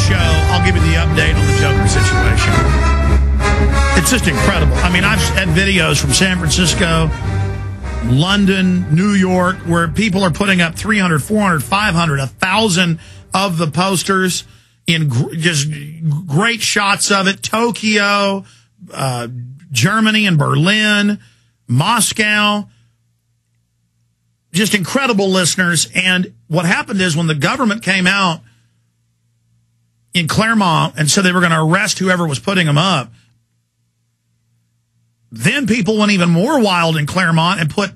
show, I'll give you the update on the Joker situation. It's just incredible. I mean, I've had videos from San Francisco, London, New York, where people are putting up 300, 400, 500, 1,000 of the posters in just great shots of it. Tokyo, Germany and Berlin, Moscow. Just incredible, listeners. And what happened is when the government came out in Claremont and said they were going to arrest whoever was putting them up, then people went even more wild in Claremont and put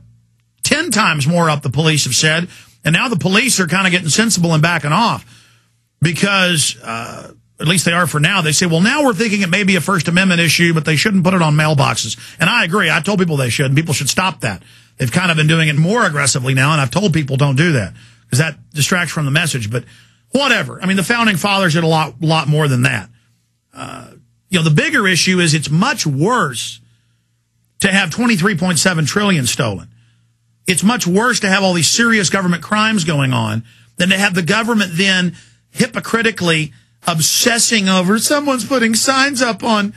10 times more up, the police have said. And now the police are kind of getting sensible and backing off because, at least they are for now, they say, well, now we're thinking it may be a First Amendment issue, but they shouldn't put it on mailboxes. And I agree. I told people they should, and people should stop that. They've kind of been doing it more aggressively now, and I've told people don't do that because that distracts from the message. But whatever. I mean, the Founding Fathers did a lot more than that. You know, the bigger issue is it's much worse to have 23.7 trillion stolen. It's much worse to have all these serious government crimes going on than to have the government then hypocritically obsessing over someone's putting signs up on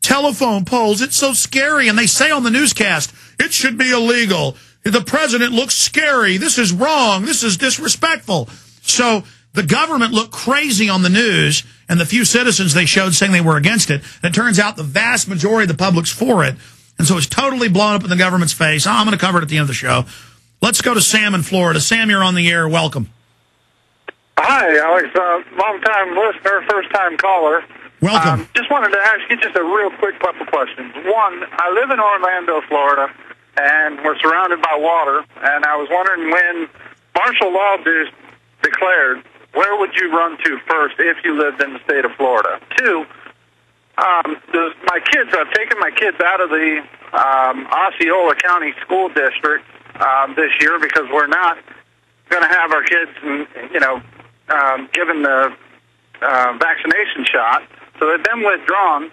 telephone poles. It's so scary. And they say on the newscast, it should be illegal. The president looks scary. This is wrong. This is disrespectful. So the government looked crazy on the news, and the few citizens they showed saying they were against it. And it turns out the vast majority of the public's for it. And so it's totally blown up in the government's face. I'm going to cover it at the end of the show. Let's go to Sam in Florida. Sam, you're on the air. Welcome. Hi, Alex. Long-time listener, first-time caller. Welcome. Just wanted to ask you just a real quick couple questions. One, I live in Orlando, Florida, and we're surrounded by water. And I was wondering, when martial law is declared, where would you run to first if you lived in the state of Florida? Two, I've taken my kids out of the Osceola County School District this year because we're not going to have our kids, given the vaccination shot. So they've been withdrawn.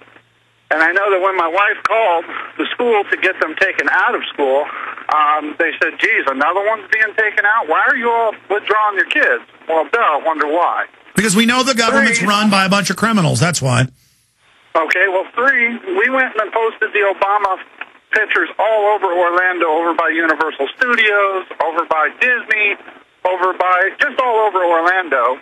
And I know that when my wife called the school to get them taken out of school, they said, geez, another one's being taken out? Why are you all withdrawing your kids? Well, I wonder why. Because we know the government's run by a bunch of criminals. That's why. Okay, well, we went and posted the Obama pictures all over Orlando, over by Universal Studios, over by Disney, just all over Orlando.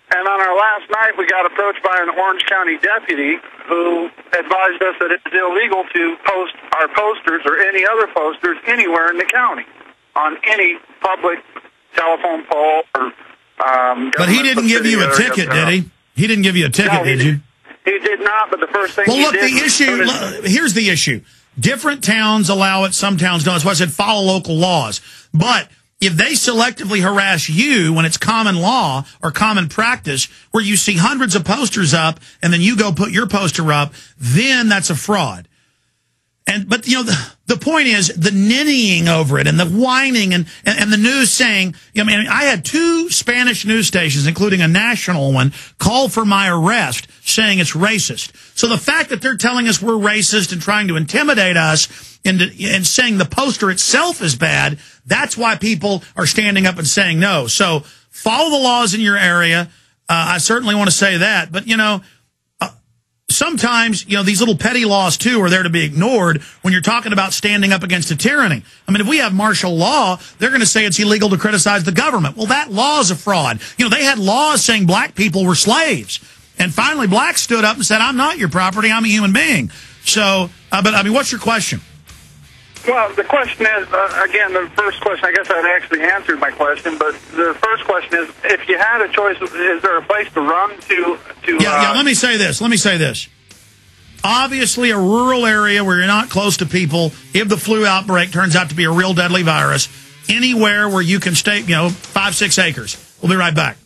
And on our last night, we got approached by an Orange County deputy who advised us that it's illegal to post our posters or any other posters anywhere in the county on any public telephone pole or But he didn't give you a ticket, did he? He didn't give you a ticket, did you? He did not, but the first thing he did... Here's the issue. Different towns allow it, some towns don't. That's why I said follow local laws. But if they selectively harass you when it's common law or common practice where you see hundreds of posters up and then you go put your poster up, then that's a fraud. But the point is the ninnying over it and the whining and the news saying, I had 2 Spanish news stations, including a national one, call for my arrest saying it's racist. So the fact that they're telling us we're racist and trying to intimidate us and saying the poster itself is bad, that's why people are standing up and saying no. So follow the laws in your area. I certainly want to say that. But, sometimes, these little petty laws, too, are there to be ignored when you're talking about standing up against a tyranny. I mean, if we have martial law, they're going to say it's illegal to criticize the government. Well, that law is a fraud. They had laws saying black people were slaves. And finally, blacks stood up and said, I'm not your property, I'm a human being. So, what's your question? Well, the question is, again, the first question, I guess I'd actually answered my question, but the first question is, if you had a choice, is there a place to run to let me say this. Obviously, a rural area where you're not close to people, if the flu outbreak turns out to be a real deadly virus, anywhere where you can stay, 5-6 acres. We'll be right back.